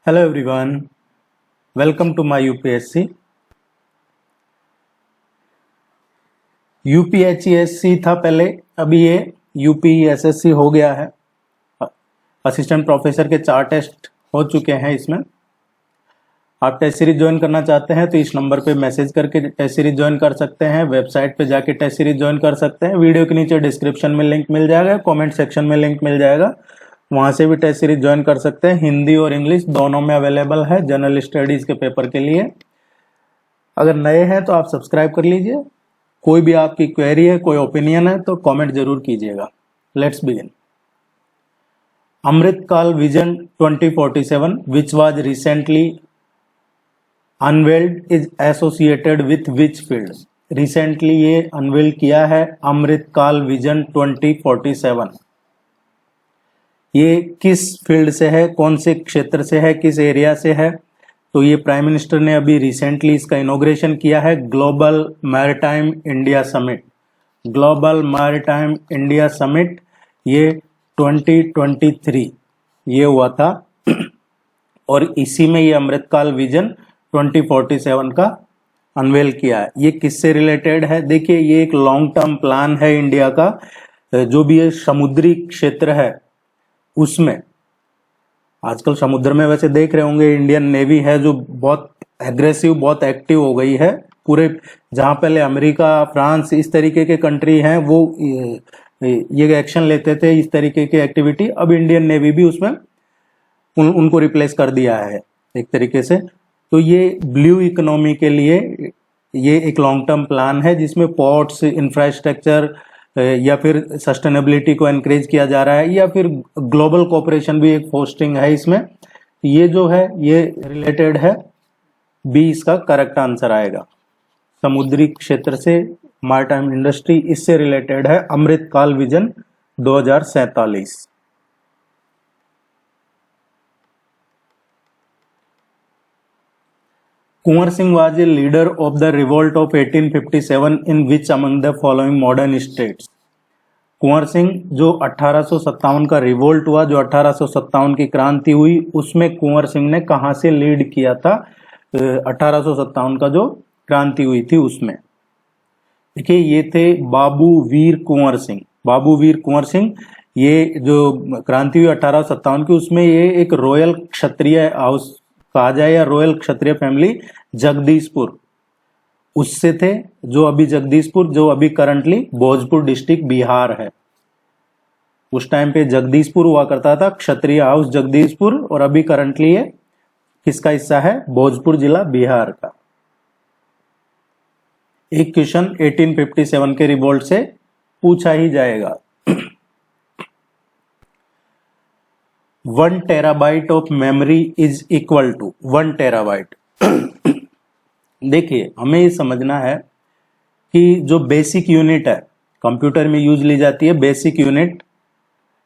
Hello everyone, welcome to my UPSC. UPHESC था पहले, अभी ये UPSSC हो गया है। असिस्टेंट प्रोफेसर के 4 टेस्ट हो चुके हैं इसमें। आप टेस्ट सीरीज ज्वाइन करना चाहते हैं तो इस नंबर पे मैसेज करके टेस्ट सीरीज ज्वाइन कर सकते हैं। वेबसाइट पे जाके टेस्ट सीरीज ज्वाइन कर सकते हैं। वीडियो के नीचे डिस्क्रिप्शन में लिंक मिल जाएगा, कमेंट सेक्शन में लिंक मिल जाएगा, वहां से भी टेस्ट सीरीज ज्वाइन कर सकते हैं। हिंदी और इंग्लिश दोनों में अवेलेबल है जनरल स्टडीज के पेपर के लिए। अगर नए हैं तो आप सब्सक्राइब कर लीजिए। कोई भी आपकी क्वेरी है, कोई ओपिनियन है तो कमेंट जरूर कीजिएगा। Let's begin. Amrit Kaal vision 2047 which was recently unveiled is associated with which field? Recently ये अनवेल किया है अमृतकाल विजन 2047। ये किस फील्ड से है, कौन से क्षेत्र से है, किस एरिया से है? तो ये प्राइम मिनिस्टर ने अभी रिसेंटली इसका इनॉग्रेशन किया है। Global maritime India summit, global maritime India summit ये 2023 ये हुआ था और इसी में ये अमृतकाल विजन 2047 का अनवेल किया है। ये किससे रिलेटेड है? देखिए, ये एक लॉन्ग टर्म प्लान है इंडिया का। जो भी ये समुद्री क्षेत्र है उसमें आजकल समुद्र में वैसे देख रहे होंगे इंडियन नेवी है जो बहुत एग्रेसिव, बहुत एक्टिव हो गई है। पूरे जहां पहले अमेरिका, फ्रांस इस तरीके के कंट्री हैं वो ये एक्शन लेते थे, इस तरीके की एक्टिविटी, अब इंडियन नेवी भी उसमें उनको रिप्लेस कर दिया है एक तरीके से। तो ये ब्लू इकोनॉमी के लिए ये एक लॉन्ग टर्म प्लान है जिसमें पोर्ट्स, इंफ्रास्ट्रक्चर या फिर सस्टेनेबिलिटी को एनकरेज किया जा रहा है, या फिर ग्लोबल कोऑपरेशन भी एक पोस्टिंग है इसमें। ये जो है ये रिलेटेड है, बी इसका करेक्ट आंसर आएगा। समुद्री क्षेत्र से मैरिटाइम इंडस्ट्री, इससे रिलेटेड है Amrit Kaal vision 2047। Kunwar Singh was a leader of the revolt of 1857 in which among the following modern states? Kunwar Singh जो 1857 का रिवोल्ट हुआ, जो 1857 की क्रांति हुई, उसमें कुंवर सिंह ने कहां से लीड किया था? 1857 का जो क्रांति हुई थी उसमें देखिए ये थे बाबू वीर कुंवर सिंह। बाबू वीर कुंवर सिंह, ये जो क्रांति हुई 1857 की, उसमें ये एक रॉयल क्षत्रिय हाउस कहा जाए या रॉयल क्षत्रिय फैमिली जगदीशपुर उससे थे, जो अभी करंटली भोजपुर डिस्ट्रिक्ट बिहार है। उस टाइम पे जगदीशपुर हुआ करता था, क्षत्रिय हाउस जगदीशपुर, और अभी करंटली ये किसका हिस्सा है? भोजपुर जिला बिहार का। एक क्वेश्चन 1857 के रिवोल्ट से पूछा ही जाएगा। 1 terabyte of memory is equal to 1 terabyte. देखिए, हमें ये समझना है कि जो बेसिक यूनिट है कंप्यूटर में यूज ली जाती है, बेसिक यूनिट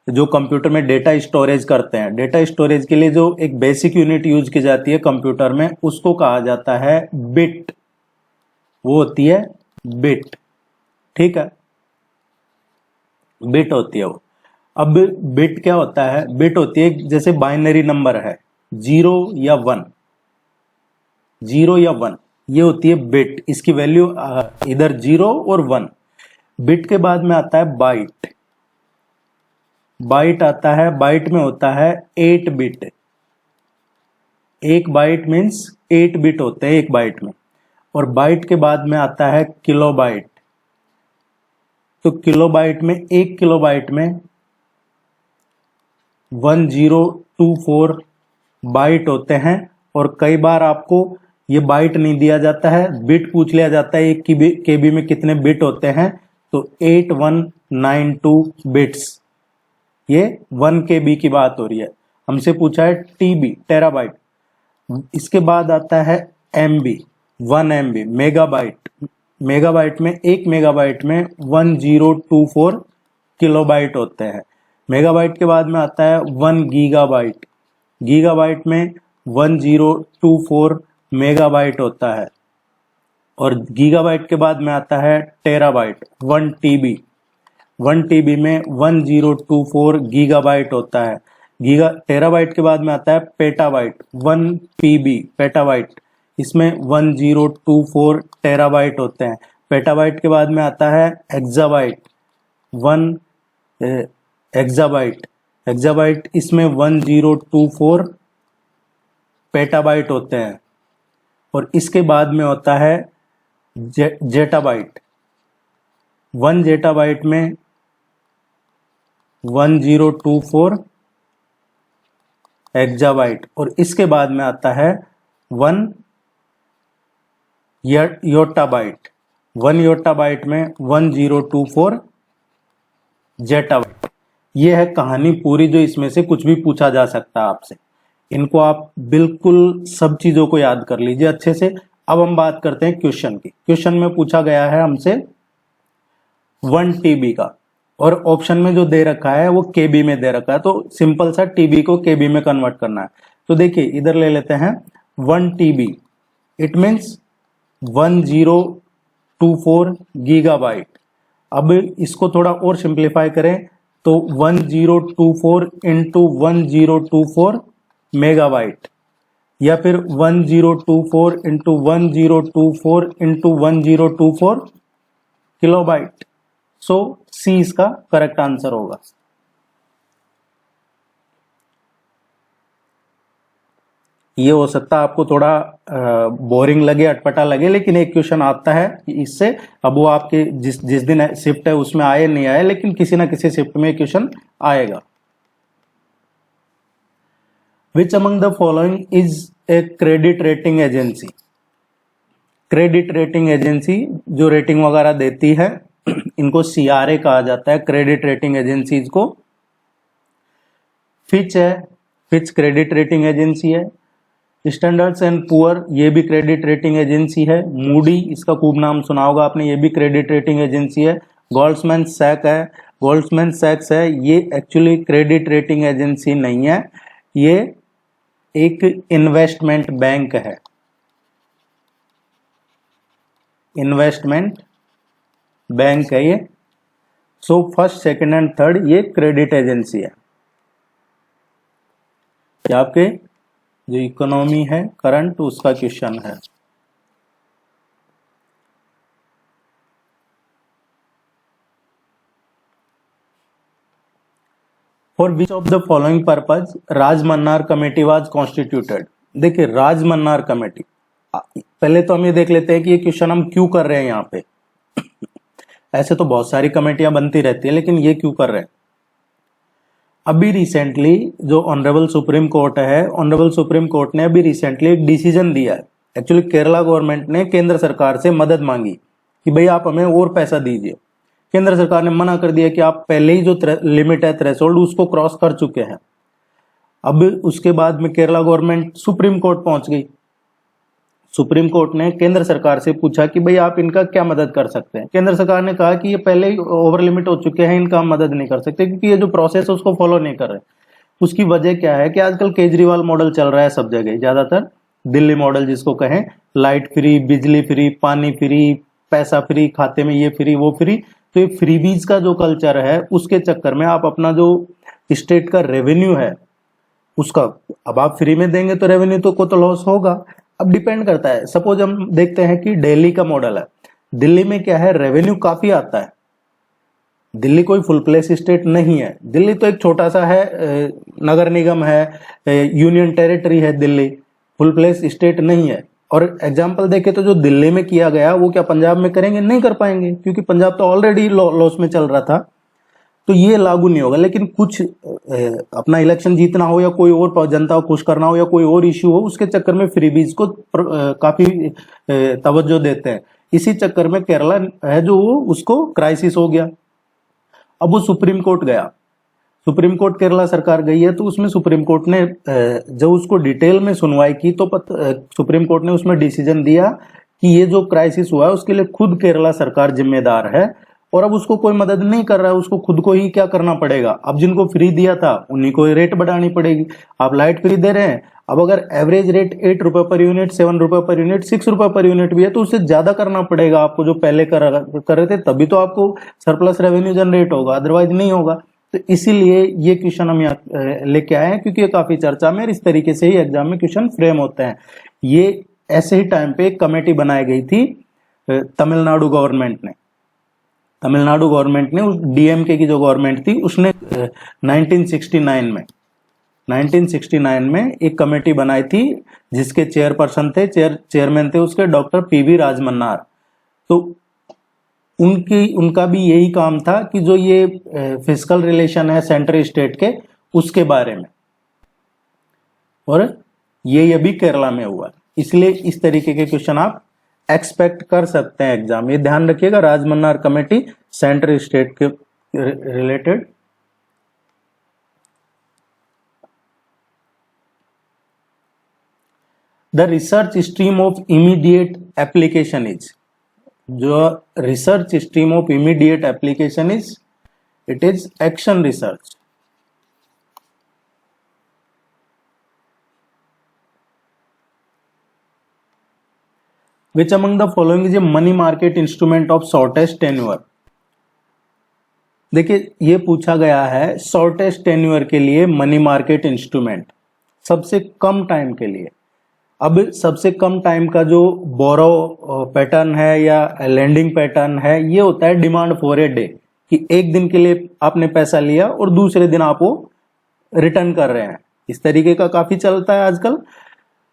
जो कंप्यूटर में डेटा स्टोरेज करते हैं, डेटा स्टोरेज के लिए जो एक बेसिक यूनिट यूज की जाती है कंप्यूटर में, उसको कहा जाता है बिट। वो होती है बिट, ठीक है, बिट होती है वो। अब बिट क्या होता है? बिट होती है जैसे बाइनरी नंबर है, 0 या 1, 0 या 1, ये होती है बिट। इसकी वैल्यू इधर 0 और 1। बिट के बाद में आता है बाइट। बाइट आता है, बाइट में होता है 8 बिट। एक बाइट मीन्स 8 बिट होते हैं एक बाइट में। और बाइट के बाद में आता है किलोबाइट। तो किलोबाइट में, 1 किलोबाइट में 1024 बाइट होते हैं। और कई बार आपको ये बाइट नहीं दिया जाता है, बिट पूछ लिया जाता है, 1 केबी में कितने बिट होते हैं, तो 8192 बिट्स। ये 1 केबी की बात हो रही है। हमसे पूछा है टीबी, टेराबाइट। इसके बाद आता है एमबी, 1 एमबी, मेगाबाइट। मेगाबाइट में, 1 मेगाबाइट में 1024 किलोबाइट होते हैं। मेगाबाइट के बाद में आता है 1 गीगाबाइट। गीगाबाइट में 1024 मेगाबाइट होता है। और गीगाबाइट के बाद में आता है टेराबाइट, 1 टीबी। 1 टीबी में 1024 गीगाबाइट होता है। गीगा टेराबाइट के बाद में आता है पेटाबाइट, 1 पीबी पेटाबाइट, इसमें 1024 टेराबाइट होते हैं। पेटाबाइट के बाद में आता है एक्साबाइट, 1 एक्साबाइट, एक्साबाइट इसमें 1024 पेटाबाइट होते हैं। और इसके बाद में होता है जेटाबाइट, 1 जेटाबाइट में 1024 एक्साबाइट। और इसके बाद में आता है 1 योटाबाइट, 1 योटाबाइट में 1024 जेटाबाइट। ये है कहानी पूरी, जो इसमें से कुछ भी पूछा जा सकता है आपसे। इनको आप बिल्कुल सब चीजों को याद कर लीजिए अच्छे से। अब हम बात करते हैं क्वेश्चन की। क्वेश्चन में पूछा गया है हमसे 1 टीबी का, और ऑप्शन में जो दे रखा है वो केबी में दे रखा है, तो सिंपल सा टीबी को केबी में कन्वर्ट करना है। तो देखिए इधर ले लेते हैं 1 टीबी, इट मीन्स 1024 गीगाबाइट। अब इसको थोड़ा और सिंप्लीफाई करें तो 1024 इंटू 1024 मेगाबाइट, या फिर 1024 इंटू 1024 इंटू 1024 किलोबाइट। सो सी इसका करेक्ट आंसर होगा। ये हो सकता है आपको थोड़ा बोरिंग लगे, अटपटा लगे, लेकिन एक क्वेश्चन आता है इससे। अब वो आपके जिस दिन शिफ्ट है उसमें आए नहीं आए, लेकिन किसी ना किसी शिफ्ट में क्वेश्चन आएगा। Which among the following is a credit rating agency? Credit rating agency जो रेटिंग वगैरह देती है इनको CRA कहा जाता है, क्रेडिट रेटिंग एजेंसीज को। फिच है, फिच क्रेडिट रेटिंग एजेंसी है। स्टैंडर्ड्स एंड पुअर, ये भी क्रेडिट रेटिंग एजेंसी है। मूडी, इसका खूब नाम सुना होगा आपने, ये भी क्रेडिट रेटिंग एजेंसी है। गोल्ड्समैन सैक है, गोल्ड्समैन सैक्स है, ये एक्चुअली क्रेडिट रेटिंग एजेंसी नहीं है, ये एक इन्वेस्टमेंट बैंक है, इन्वेस्टमेंट बैंक है ये। So first, second and third ये क्रेडिट एजेंसी है। ये आपके जो इकोनॉमी है करंट, उसका क्वेश्चन है। For which of the following purpose Rajamannar committee was constituted? देखिए राजमन्नार कमेटी, पहले तो हम ये देख लेते हैं कि ये क्वेश्चन हम क्यों कर रहे हैं यहाँ पे। ऐसे तो बहुत सारी कमेटियां बनती रहती है, लेकिन ये क्यों कर रहे हैं? अभी रिसेंटली जो ऑनरेबल सुप्रीम कोर्ट है, ऑनरेबल सुप्रीम कोर्ट ने अभी रिसेंटली एक डिसीजन दिया है। एक्चुअली केरला गवर्नमेंट ने केंद्र सरकार से मदद मांगी कि भाई आप हमें और पैसा दीजिए। केंद्र सरकार ने मना कर दिया कि आप पहले ही जो लिमिट है, थ्रेशोल्ड, उसको क्रॉस कर चुके हैं। अब उसके बाद में केरला गवर्नमेंट सुप्रीम कोर्ट पहुंच गई। सुप्रीम कोर्ट ने केंद्र सरकार से पूछा कि भाई आप इनका क्या मदद कर सकते हैं। केंद्र सरकार ने कहा कि ये पहले ही ओवर लिमिट हो चुके हैं, इनका हम मदद नहीं कर सकते, क्योंकि ये जो प्रोसेस है उसको फॉलो नहीं कर रहे। उसकी वजह क्या है कि आजकल केजरीवाल मॉडल चल रहा है सब जगह, ज्यादातर दिल्ली मॉडल जिसको कहें, लाइट फ्री, बिजली फ्री, पानी फ्री, पैसा फ्री, खाते में ये फ्री वो फ्री। तो ये फ्रीबीज का जो कल्चर है उसके चक्कर में आप अपना जो स्टेट का रेवेन्यू है उसका, अब आप फ्री में देंगे तो रेवेन्यू तो को तो लॉस होगा। अब डिपेंड करता है, सपोज हम देखते हैं कि दिल्ली का मॉडल है। दिल्ली में क्या है, रेवेन्यू काफी आता है। दिल्ली कोई फुल प्लेस स्टेट नहीं है, दिल्ली तो एक छोटा सा है, नगर निगम है, यूनियन टेरिटरी है, दिल्ली फुल प्लेस स्टेट नहीं है। और एग्जाम्पल देखें तो जो दिल्ली में किया गया वो क्या पंजाब में करेंगे? नहीं कर पाएंगे, क्योंकि पंजाब तो ऑलरेडी लॉस में चल रहा था, तो ये लागू नहीं होगा। लेकिन कुछ अपना इलेक्शन जीतना हो या कोई और जनता को खुश करना हो या कोई और इश्यू हो, उसके चक्कर में फ्रीबीज को काफी तवज्जो देते हैं। इसी चक्कर में केरला है जो उसको क्राइसिस हो गया। अब वो सुप्रीम कोर्ट गया, सुप्रीम कोर्ट केरला सरकार गई है, तो उसमें सुप्रीम कोर्ट ने जब उसको डिटेल में सुनवाई की तो सुप्रीम कोर्ट ने उसमें डिसीजन दिया कि ये जो क्राइसिस हुआ है उसके लिए खुद केरला सरकार जिम्मेदार है, और अब उसको कोई मदद नहीं कर रहा है, उसको खुद को ही क्या करना पड़ेगा। अब जिनको फ्री दिया था उन्हीं को रेट बढ़ानी पड़ेगी। आप लाइट फ्री दे रहे हैं, अब अगर एवरेज रेट 8 रुपए पर यूनिट, 7 रुपए पर यूनिट, 6 रुपए पर यूनिट भी है, तो उससे ज्यादा करना पड़ेगा आपको जो पहले कर रहे थे, तभी तो आपको सरप्लस रेवेन्यू जनरेट होगा, अदरवाइज नहीं होगा। तो इसीलिए ये क्वेश्चन हम यहाँ लेके आए हैं, क्योंकि ये काफी चर्चा में और इस तरीके से ही एग्जाम में क्वेश्चन फ्रेम होते हैं। ये ऐसे ही टाइम पे एक कमेटी बनाई गई थी तमिलनाडु गवर्नमेंट ने। तमिलनाडु गवर्नमेंट ने, उस डीएमके की जो गवर्नमेंट थी उसने 1969 में एक कमेटी बनाई थी, जिसके चेयरपर्सन थे, चेयरमैन थे उसके डॉक्टर पीवी राजमन्नार। तो उनका भी यही काम था कि जो ये फिस्कल रिलेशन है सेंट्रल स्टेट के, उसके बारे में, और ये अभी केरला में हुआ। इसलिए इस तरीके के क्वेश्चन आप एक्सपेक्ट कर सकते हैं एग्जाम। ये ध्यान रखिएगा, राजमन्नार कमेटी सेंट्रल स्टेट के related. The research stream of immediate application is, जो research stream of immediate application is, it is action research. Which among the following is a money market instrument of shortest tenure? देखिए ये पूछा गया है shortest tenure के लिए money market instrument, सबसे कम time के लिए। अब सबसे कम टाइम का जो बोरो पैटर्न है या लेंडिंग पैटर्न है, ये होता है डिमांड फॉर ए डे, कि एक दिन के लिए आपने पैसा लिया और दूसरे दिन आप वो रिटर्न कर रहे हैं। इस तरीके का काफी चलता है आजकल।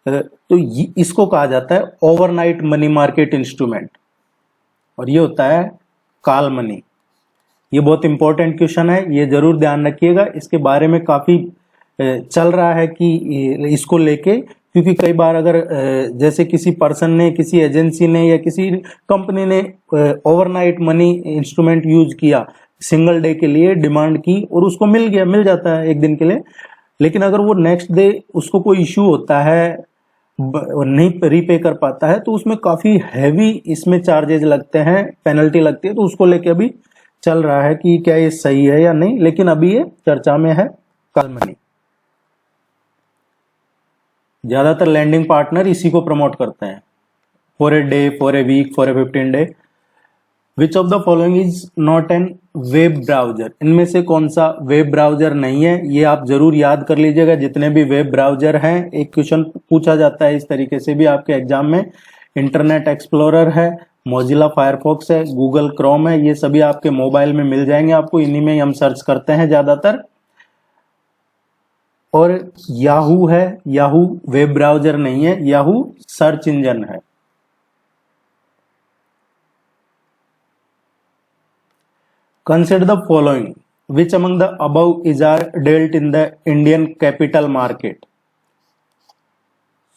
तो इसको कहा जाता है ओवरनाइट मनी मार्केट इंस्ट्रूमेंट, और ये होता है कॉल मनी। ये बहुत इंपॉर्टेंट क्वेश्चन है, ये जरूर ध्यान रखिएगा। इसके बारे में काफी चल रहा है कि इसको लेके, क्योंकि कई बार अगर जैसे किसी पर्सन ने, किसी एजेंसी ने या किसी कंपनी ने ओवरनाइट मनी इंस्ट्रूमेंट यूज किया, सिंगल डे के लिए डिमांड की और उसको मिल जाता है एक दिन के लिए, लेकिन अगर वो नेक्स्ट डे उसको कोई इश्यू होता है, नहीं रीपे कर पाता है, तो उसमें काफी हैवी इसमें चार्जेस लगते हैं, पेनल्टी लगती है। तो उसको लेके अभी चल रहा है कि क्या ये सही है या नहीं, लेकिन अभी ये चर्चा में है कॉल मनी। ज्यादातर लैंडिंग पार्टनर इसी को प्रमोट करते हैं, for a day, for a week, for a 15 day. Which of the following is not an web browser? इनमें से कौन सा वेब ब्राउजर नहीं है? ये आप जरूर याद कर लीजिएगा, जितने भी वेब ब्राउजर हैं। एक क्वेश्चन पूछा जाता है इस तरीके से भी आपके एग्जाम में। इंटरनेट एक्सप्लोरर है, मोजिला फायरफॉक्स है, गूगल क्रोम है, ये सभी आपके मोबाइल में मिल जाएंगे आपको, इन्हीं में हम सर्च करते हैं ज्यादातर। और याहू है, याहू वेब ब्राउजर नहीं है, याहू सर्च इंजन है। Consider the following. Which among the above is are dealt in the Indian capital market?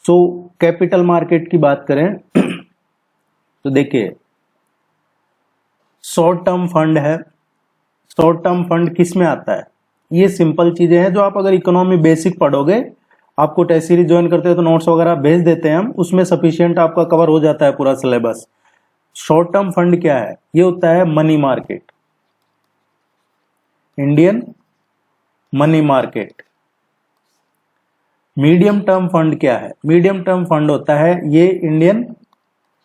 So capital market की बात करें तो देखिए, शॉर्ट टर्म फंड है। शॉर्ट टर्म फंड किस में आता है? ये सिंपल चीजें हैं जो आप अगर इकोनॉमी बेसिक पढ़ोगे, आपको टेस्ट सीरीज ज्वाइन करते हो तो नोट्स वगैरह भेज देते हैं हम, उसमें सफिशिएंट आपका कवर हो जाता है पूरा सिलेबस। शॉर्ट टर्म फंड क्या है? ये होता है money market, Indian money market. Medium term fund क्या है? मीडियम टर्म फंड होता है ये इंडियन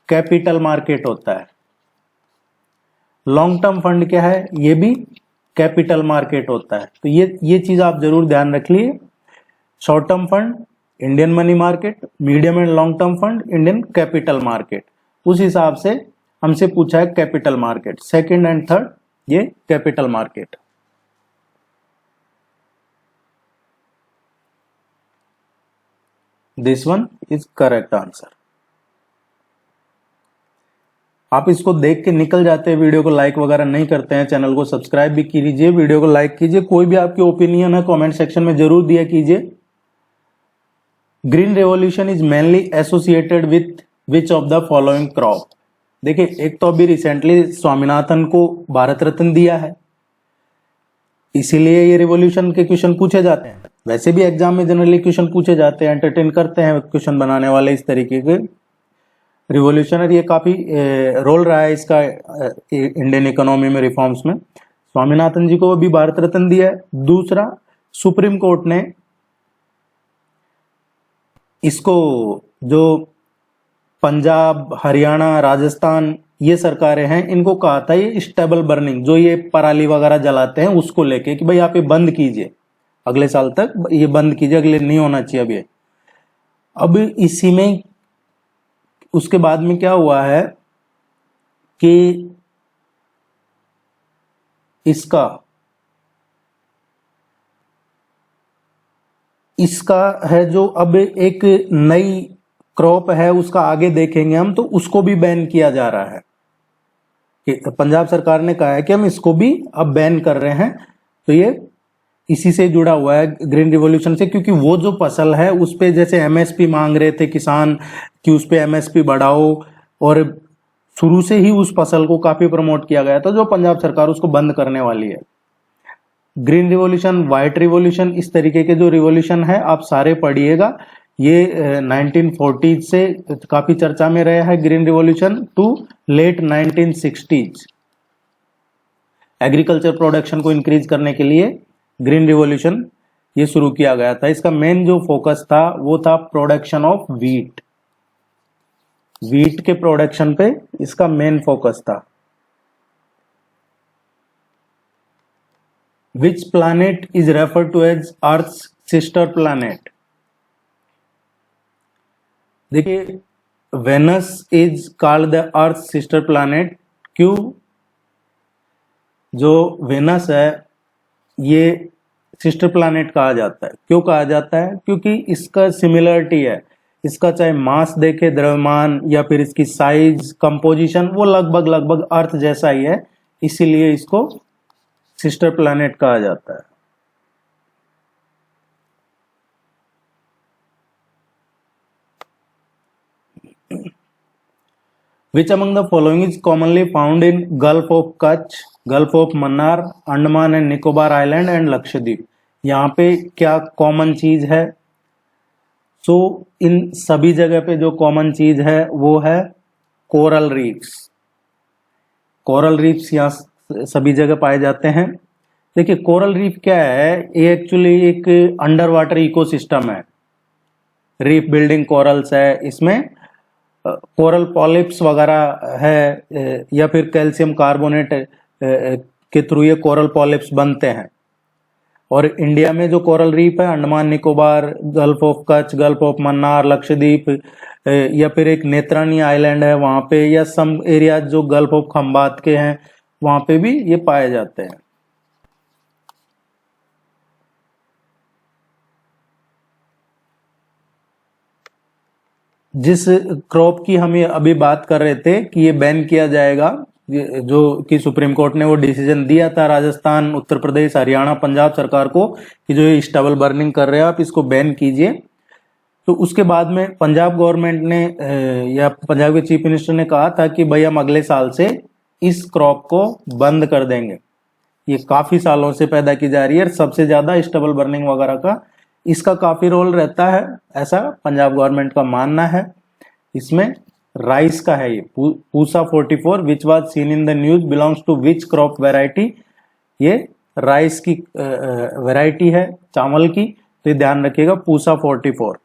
कैपिटल मार्केट होता है। लॉन्ग टर्म फंड क्या है? ये भी कैपिटल मार्केट होता है। तो ये चीज आप जरूर ध्यान रख लिए। Short term fund Indian money market, medium and long term fund Indian capital market. उस हिसाब से हमसे पूछा है capital market, second and third ये capital market. This one is correct answer. आप इसको देख के निकल जाते हैं, वीडियो को लाइक वगैरह नहीं करते हैं, चैनल को सब्सक्राइब भी कीजिए, वीडियो को लाइक कीजिए। कोई भी आपकी ओपिनियन है कमेंट सेक्शन में जरूर दिया कीजिए। Green revolution is mainly associated with which of the following crop? देखिए, एक तो अभी रिसेंटली स्वामीनाथन को भारत रत्न दिया है, इसीलिए ये रिवॉल्यूशन के क्वेश्चन पूछे जाते हैं। वैसे भी एग्जाम में जनरली क्वेश्चन पूछे जाते हैं, एंटरटेन करते हैं क्वेश्चन बनाने वाले इस तरीके के। रिवॉल्यूशनर ये काफी रोल रहा है इसका इंडियन इकोनॉमी में रिफॉर्म्स में। स्वामीनाथन जी को अभी भारत रत्न दिया है। दूसरा, सुप्रीम कोर्ट ने इसको जो पंजाब, हरियाणा, राजस्थान ये सरकारें हैं, इनको कहा था ये स्टेबल बर्निंग, जो ये पराली वगैरह जलाते हैं उसको लेके कि भाई आप ये बंद कीजिए, अगले साल तक ये बंद कीजिए, अगले नहीं होना चाहिए अब ये। अब इसी में उसके बाद में क्या हुआ है कि इसका है जो अब एक नई क्रॉप है, उसका आगे देखेंगे हम, तो उसको भी बैन किया जा रहा है कि पंजाब सरकार ने कहा है कि हम इसको भी अब बैन कर रहे हैं। तो ये इसी से जुड़ा हुआ है ग्रीन रिवॉल्यूशन से, क्योंकि वो जो फसल है उस पे जैसे एमएसपी मांग रहे थे किसान कि उस पे एमएसपी बढ़ाओ, और शुरू से ही उस फसल को काफी प्रमोट किया गया था, जो पंजाब सरकार उसको बंद करने वाली है। ग्रीन रिवॉल्यूशन, व्हाइट रिवॉल्यूशन, इस तरीके के जो रिवॉल्यूशन है आप सारे पढ़िएगा। ये 1940 से काफी चर्चा में रहा है green revolution to late 1960s। Agriculture production को इंक्रीज करने के लिए ग्रीन रिवॉल्यूशन ये शुरू किया गया था। इसका मेन जो फोकस था वो था प्रोडक्शन ऑफ व्हीट, व्हीट के प्रोडक्शन पे इसका मेन फोकस था। Which planet is referred to as Earth's sister planet? देखिए, Venus is called the earth sister planet. क्यों? जो वेनस है ये सिस्टर प्लैनेट कहा जाता है। क्यों कहा जाता है? क्योंकि इसका सिमिलरिटी है, इसका चाहे मास देखे, द्रव्यमान, या फिर इसकी साइज, कंपोजिशन, वो लगभग अर्थ जैसा ही है, इसीलिए इसको सिस्टर प्लैनेट कहा जाता है। Which among the following is commonly found in Gulf of Kutch, Gulf of Mannar, Andaman and Nicobar island and Lakshadweep? यहाँ पे क्या कॉमन चीज है? सो इन सभी जगह पे जो कॉमन चीज है वो है कोरल रीफ्स। कोरल रीफ्स यहाँ सभी जगह पाए जाते हैं। देखिए, कोरल रीफ क्या है? ये एक्चुअली एक अंडर वाटर इकोसिस्टम है। रीफ बिल्डिंग कोरल्स है, इसमें कोरल पॉलिप्स वगैरह है, या फिर कैल्शियम कार्बोनेट के थ्रू ये कोरल पॉलिप्स बनते हैं। और इंडिया में जो कोरल रीफ है, Andaman Nicobar, gulf of Kutch, gulf of Mannar, Lakshadweep, या फिर एक नेत्रानी आइलैंड है वहां पे, या सम एरिया जो गल्फ ऑफ खंबात के हैं वहां पे भी ये पाए जाते हैं। जिस क्रॉप की हम ये अभी बात कर रहे थे कि ये बैन किया जाएगा, जो कि सुप्रीम कोर्ट ने वो डिसीजन दिया था राजस्थान, उत्तर प्रदेश, हरियाणा, पंजाब सरकार को कि जो ये स्टबल बर्निंग कर रहे हैं आप इसको बैन कीजिए। तो उसके बाद में पंजाब गवर्नमेंट ने या पंजाब के चीफ मिनिस्टर ने कहा था कि भाई हम अगले साल से इस क्रॉप को बंद कर देंगे। ये काफी सालों से पैदा की जा रही है, सबसे ज्यादा स्टबल बर्निंग वगैरह का इसका काफी रोल रहता है, ऐसा पंजाब गवर्नमेंट का मानना है। इसमें राइस का है ये Pusa 44 which was seen in the news belongs to which crop variety? ये राइस की वेराइटी है, चावल की, तो ये ध्यान रखिएगा, Pusa 44।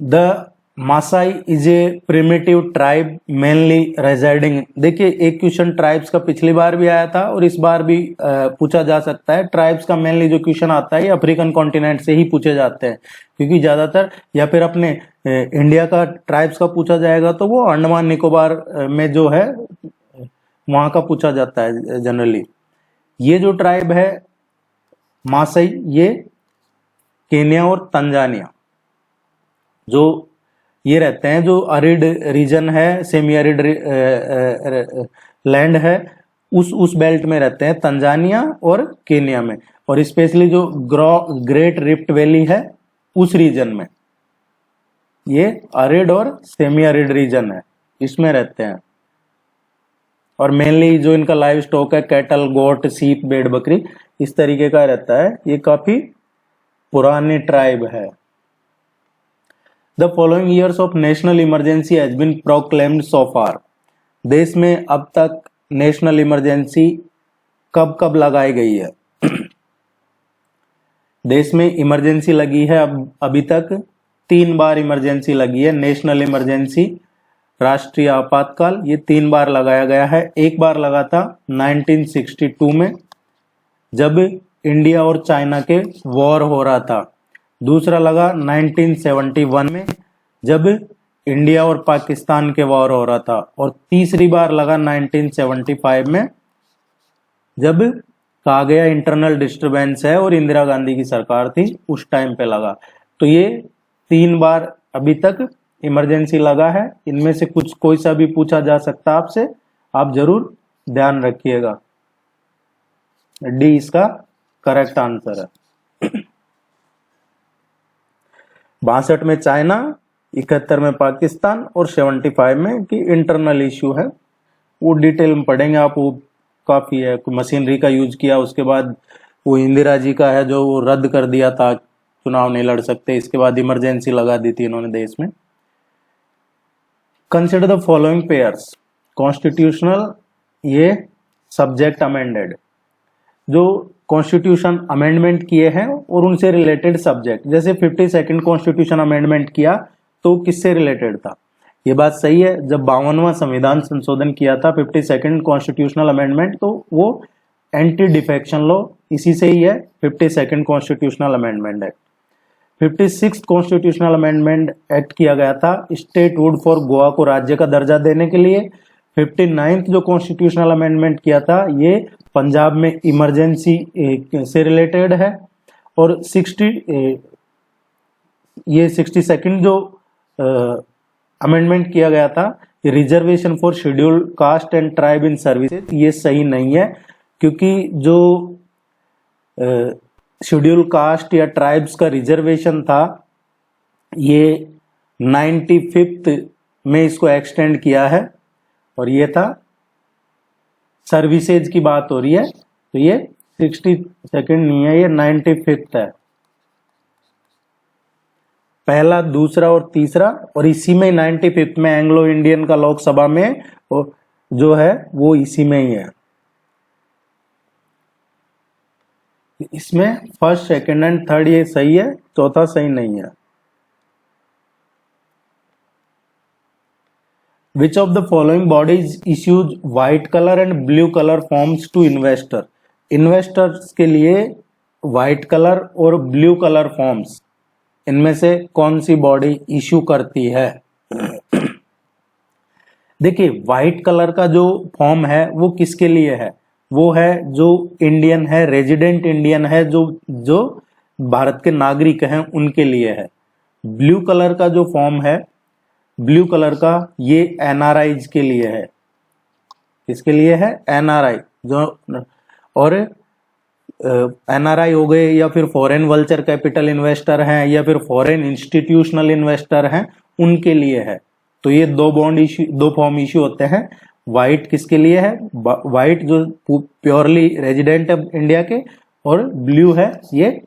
The Maasai is a primitive tribe mainly residing. देखिए, एक क्वेश्चन ट्राइब्स का पिछली बार भी आया था और इस बार भी पूछा जा सकता है। ट्राइब्स का मेनली जो क्वेश्चन आता है ये अफ्रीकन कॉन्टिनेंट से ही पूछे जाते हैं, क्योंकि ज्यादातर, या फिर अपने इंडिया का ट्राइब्स का पूछा जाएगा तो वो अंडमान निकोबार में जो है वहां का पूछा जाता है जनरली। ये जो ट्राइब है मासाई, ये केन्या और तंजानिया जो ये रहते हैं, जो अरिड रीजन है, सेमी अरिड लैंड है, उस बेल्ट में रहते हैं, तंजानिया और केन्या में। और स्पेशली जो ग्रेट रिफ्ट वैली है उस रीजन में, ये अरिड और सेमी अरिड रीजन है, इसमें रहते हैं। और मेनली जो इनका लाइव स्टॉक है, कैटल, गोट, सीप, भेड़, बकरी, इस तरीके का रहता है। ये काफी पुरानी ट्राइब है। The following years of national emergency has been proclaimed so far. देश में अब तक नेशनल इमरजेंसी कब कब लगाई गई है? देश में इमरजेंसी लगी है अब अभी तक 3 बार इमरजेंसी लगी है। नेशनल इमरजेंसी, राष्ट्रीय आपातकाल, ये 3 बार लगाया गया है। एक बार लगा था 1962 में जब इंडिया और चाइना के वॉर हो रहा था। दूसरा लगा 1971 में जब इंडिया और पाकिस्तान के वॉर हो रहा था। और तीसरी बार लगा 1975 में जब कहा गया इंटरनल डिस्टरबेंस है और इंदिरा गांधी की सरकार थी, उस टाइम पे लगा। तो ये 3 बार अभी तक इमरजेंसी लगा है। इनमें से कुछ कोई सा भी पूछा जा सकता है आपसे, आप जरूर ध्यान रखिएगा। डी इसका करेक्ट आंसर है। 62 में चाइना, 71 में पाकिस्तान और 75 में कि इंटरनल इश्यू है, वो डिटेल में पढ़ेंगे आप। वो काफी है, मशीनरी का यूज किया, उसके बाद वो इंदिरा जी का है जो वो रद्द कर दिया था, चुनाव नहीं लड़ सकते, इसके बाद इमरजेंसी लगा दी थी इन्होंने देश में। Consider the following pairs constitutional, ये सब्जेक्ट अमेंडेड, जो कॉन्स्टिट्यूशन अमेंडमेंट किए हैं और उनसे रिलेटेड सब्जेक्ट। जैसे 52nd कॉन्स्टिट्यूशन अमेंडमेंट किया तो किससे रिलेटेड था? ये बात सही है, जब 52वां संविधान संशोधन किया था 52nd कॉन्स्टिट्यूशनल अमेंडमेंट, तो वो एंटी डिफेक्शन लॉ इसी से ही है, 52nd constitutional amendment act. 56th constitutional amendment act किया गया था स्टेटहुड फॉर गोवा को राज्य का दर्जा देने के लिए। 59th जो कॉन्स्टिट्यूशनल अमेंडमेंट किया था ये पंजाब में इमरजेंसी से रिलेटेड है। और 62nd जो अमेंडमेंट किया गया था reservation for scheduled caste and tribe in services, ये सही नहीं है, क्योंकि जो शेड्यूल कास्ट या ट्राइब्स का रिजर्वेशन था ये 95th में इसको एक्सटेंड किया है, और ये था सर्विसेज की बात हो रही है, तो ये 62nd नहीं है, ये 95th है। पहला, दूसरा और तीसरा, और इसी में 95th में एंग्लो इंडियन का लोकसभा में जो है वो इसी में ही है। इसमें फर्स्ट, सेकंड एंड थर्ड ये सही है, चौथा सही नहीं है। Which of the following bodies issues white color and blue color forms to investor? Investors के लिए व्हाइट कलर और ब्लू कलर फॉर्म्स, इनमें से कौन सी बॉडी इश्यू करती है? देखिए, व्हाइट कलर का जो फॉर्म है वो किसके लिए है? वो है जो इंडियन है, रेजिडेंट इंडियन है, जो भारत के नागरिक हैं, उनके लिए है। ब्लू कलर का जो फॉर्म है, ब्लू कलर का, ये एनआरआईज के लिए है। किसके लिए है? एनआरआई। जो और एनआरआई हो गए, या फिर फॉरेन वल्चर कैपिटल इन्वेस्टर हैं, या फिर फॉरेन इंस्टीट्यूशनल इन्वेस्टर हैं, उनके लिए है। तो ये दो फॉर्म इश्यू होते हैं। व्हाइट किसके लिए है? व्हाइट जो प्योरली रेजिडेंट है इंडिया के, और ब्लू है ये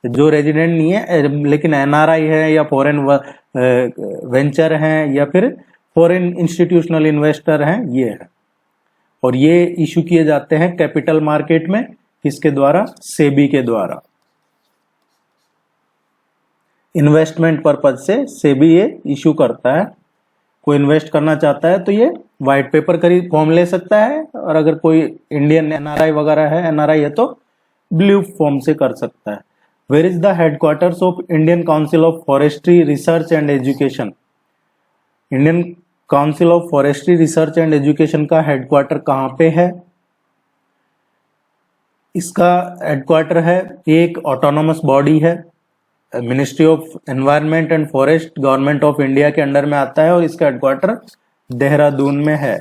जो रेजिडेंट नहीं है लेकिन एनआरआई है, या फॉरेन वेंचर हैं, या फिर फॉरेन इंस्टीट्यूशनल इन्वेस्टर हैं, ये है। और ये इशू किए जाते हैं कैपिटल मार्केट में, किसके द्वारा? सेबी के द्वारा। इन्वेस्टमेंट पर्पज से सेबी ये इशू करता है। कोई इन्वेस्ट करना चाहता है तो ये व्हाइट पेपर खरीद फॉर्म ले सकता है, और अगर कोई इंडियन एनआरआई वगैरह है, एनआरआई है, तो ब्लू फॉर्म से कर सकता है। Where is the headquarters of Indian Council of Forestry Research and Education? Indian Council of Forestry Research and Education का हेडक्वार्टर कहाँ पे है? इसका हेडक्वार्टर है, एक ऑटोनोमस बॉडी है, ministry of environment and forest, government of India के under में आता है, और इसका हेडक्वार्टर देहरादून में है।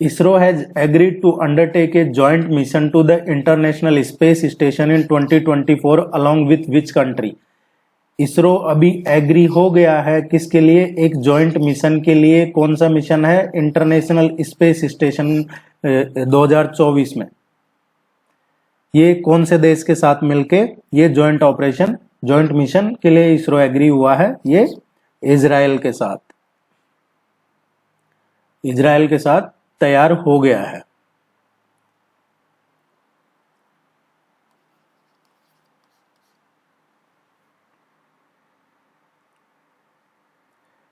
ISRO has agreed to undertake a joint mission to the International Space Station in 2024 along with which country? ISRO अभी एग्री हो गया है किसके लिए? एक जॉइंट मिशन के लिए। कौन सा मिशन है? इंटरनेशनल स्पेस स्टेशन 2024 में। ये कौन से देश के साथ मिलके ये जॉइंट ऑपरेशन, जॉइंट मिशन के लिए ISRO एग्री हुआ है? ये इजराइल के साथ। इजराइल के साथ तैयार हो गया है।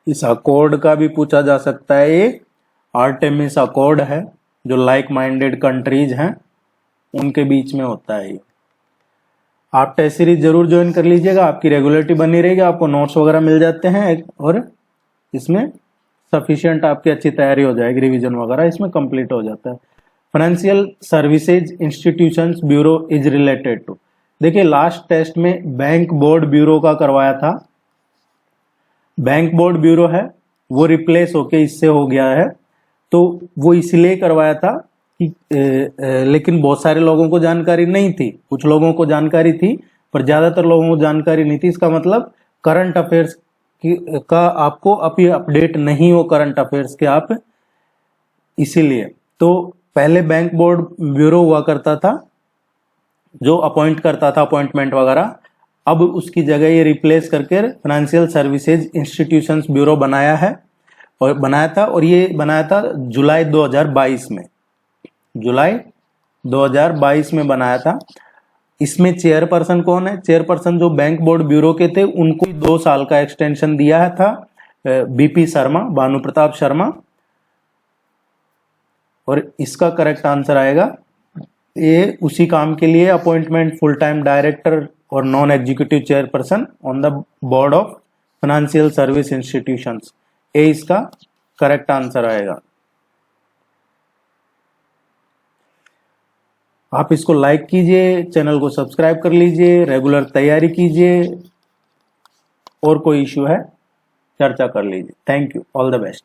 इस अकॉर्ड का भी पूछा जा सकता है। ये आर्टेमिस अकॉर्ड है, जो लाइक माइंडेड कंट्रीज हैं उनके बीच में होता है। आप टेस्ट सीरीज जरूर ज्वाइन कर लीजिएगा, आपकी रेगुलरिटी बनी रहेगी, आपको नोट्स वगैरह मिल जाते हैं और इसमें सफिशिएंट आपकी अच्छी तैयारी हो जाएगी, रिवीजन वगैरह इसमें कंप्लीट हो जाता है। Financial services institutions bureau is related to, देखिए लास्ट टेस्ट में बैंक बोर्ड ब्यूरो का करवाया था। बैंक बोर्ड ब्यूरो है वो रिप्लेस होके इससे हो गया है, तो वो इसलिए करवाया था कि लेकिन बहुत सारे लोगों को जानकारी नहीं थी, कुछ लोगों को जानकारी थी पर ज्यादातर लोगों को जानकारी नहीं थी। इसका मतलब करंट अफेयर्स का आपको अभी अपडेट नहीं हो करंट अफेयर्स के आप, इसीलिए। तो पहले बैंक बोर्ड ब्यूरो हुआ करता था जो अपॉइंट करता था अपॉइंटमेंट वगैरह, अब उसकी जगह ये रिप्लेस करके फाइनेंशियल सर्विसेज इंस्टीट्यूशंस ब्यूरो बनाया है और बनाया था, और ये बनाया था जुलाई 2022 में, जुलाई 2022 में बनाया था। इसमें चेयरपर्सन कौन है? चेयरपर्सन जो बैंक बोर्ड ब्यूरो के थे उनको 2 साल का एक्सटेंशन दिया था बीपी शर्मा, भानु प्रताप शर्मा। और इसका करेक्ट आंसर आएगा, ये उसी काम के लिए अपॉइंटमेंट फुल टाइम डायरेक्टर और non executive chairperson on the board of financial service institutions, ये इसका करेक्ट आंसर आएगा। आप इसको लाइक कीजिए, चैनल को सब्सक्राइब कर लीजिए, रेगुलर तैयारी कीजिए, और कोई इश्यू है चर्चा कर लीजिए। Thank you, all the best.